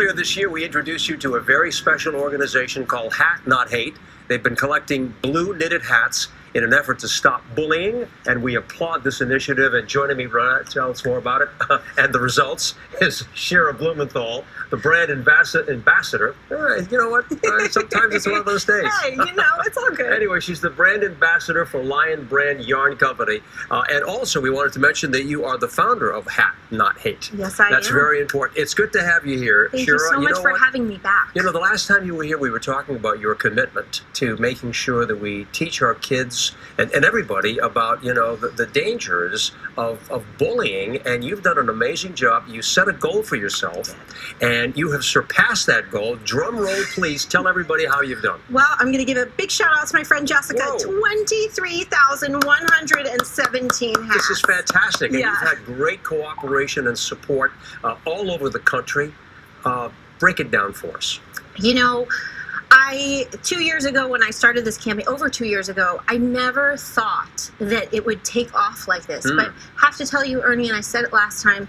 Earlier this year, we introduced you to a very special organization called Hat Not Hate. They've been collecting blue knitted hats in an effort to stop bullying, and we applaud this initiative. And joining me to tell us more about it and the results is Shira Blumenthal, the brand ambassador. You know what? Sometimes it's one of those days. Hey, it's all good. Anyway, she's the brand ambassador for Lion Brand Yarn Company. And also, we wanted to mention that you are the founder of Hat Not Hate. Yes, I am. That's very important. It's good to have you here, Thank Shira. you so much for having me back. You know, the last time you were here, we were talking about your commitment to making sure that we teach our kids and everybody about, the dangers of bullying. And you've done an amazing job. You set a goal for yourself, and you have surpassed that goal. Drum roll, please. Tell everybody how you've done. Well, I'm going to give a big shout out to my friend Jessica. Whoa. 23,117 hats. This is fantastic. And Yeah. you've had great cooperation and support all over the country. Break it down for us. 2 years ago when I started this campaign, over 2 years ago, I never thought that it would take off like this. But have to tell you, Ernie, and I said it last time,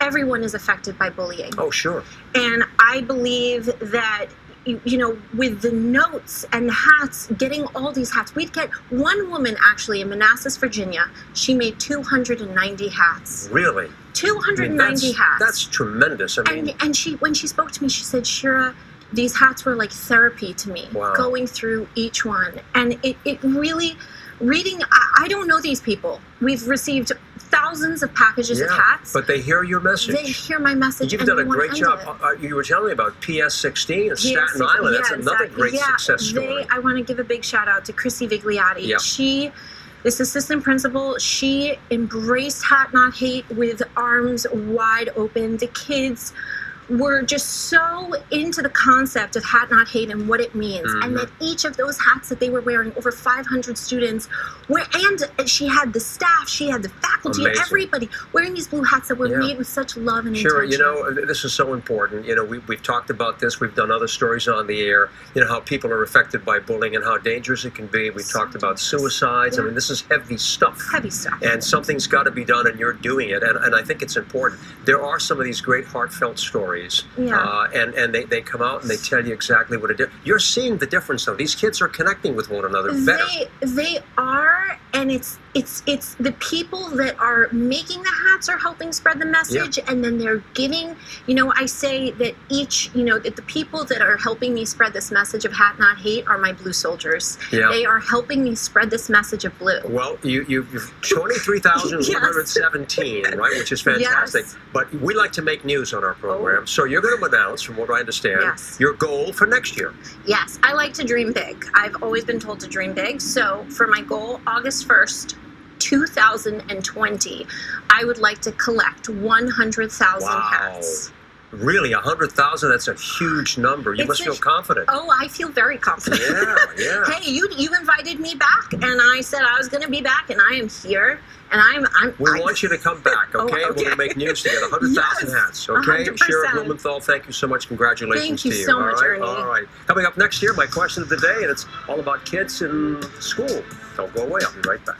everyone is affected by bullying. Oh, sure. And I believe that, with the notes and the hats, getting all these hats, we'd get one woman actually in Manassas, Virginia. She made 290 hats. Really? 290 hats. That's tremendous. And when she spoke to me, she said, Shira, these hats were like therapy to me, going through each one. And it really, I don't know these people. We've received thousands of packages of hats. But they hear your message. They hear my message. You've done a great job. You were telling me about PS16 in Staten Island. That's another great success story. I want to give a big shout out to Chrissy Vigliotti. Yeah. She is assistant principal. She embraced Hat Not Hate with arms wide open. The kids were just so into the concept of Hat Not Hate and what it means, and that each of those hats that they were wearing, over 500 students and she had the staff, she had the faculty, everybody wearing these blue hats that were made with such love and intention. Sure, this is so important. We've talked about this. We've done other stories on the air. How people are affected by bullying and how dangerous it can be. We've talked about suicides. I mean, this is heavy stuff. Heavy stuff. And something's got to be done, and you're doing it. And I think it's important. There are some of these great heartfelt stories. And they come out and they tell you exactly what it is. You're seeing the difference, though. These kids are connecting with one another better. They are, and it's the people that are making the hats are helping spread the message, and then they're giving. I say that that the people that are helping me spread this message of Hat Not Hate are my blue soldiers. Yeah. They are helping me spread this message of blue. Well, you've 23,117, right, which is fantastic. Yes. But we like to make news on our program. So you're going to announce, from what I understand, your goal for next year. Yes, I like to dream big. I've always been told to dream big. So for my goal, August 1st, 2020, I would like to collect 100,000 hats. Really, 100,000? That's a huge number. You must feel confident. Oh, I feel very confident. Yeah. Hey, you invited me back, and I said I was going to be back, and I am here. And we want you to come back, okay? We're going to make news together. 100,000 hats, okay? 100%. Shira Blumenthal, thank you so much. Congratulations to you. Thank you so much, Ernie. All right. Coming up next year, my question of the day, and it's all about kids in school. Don't go away. I'll be right back.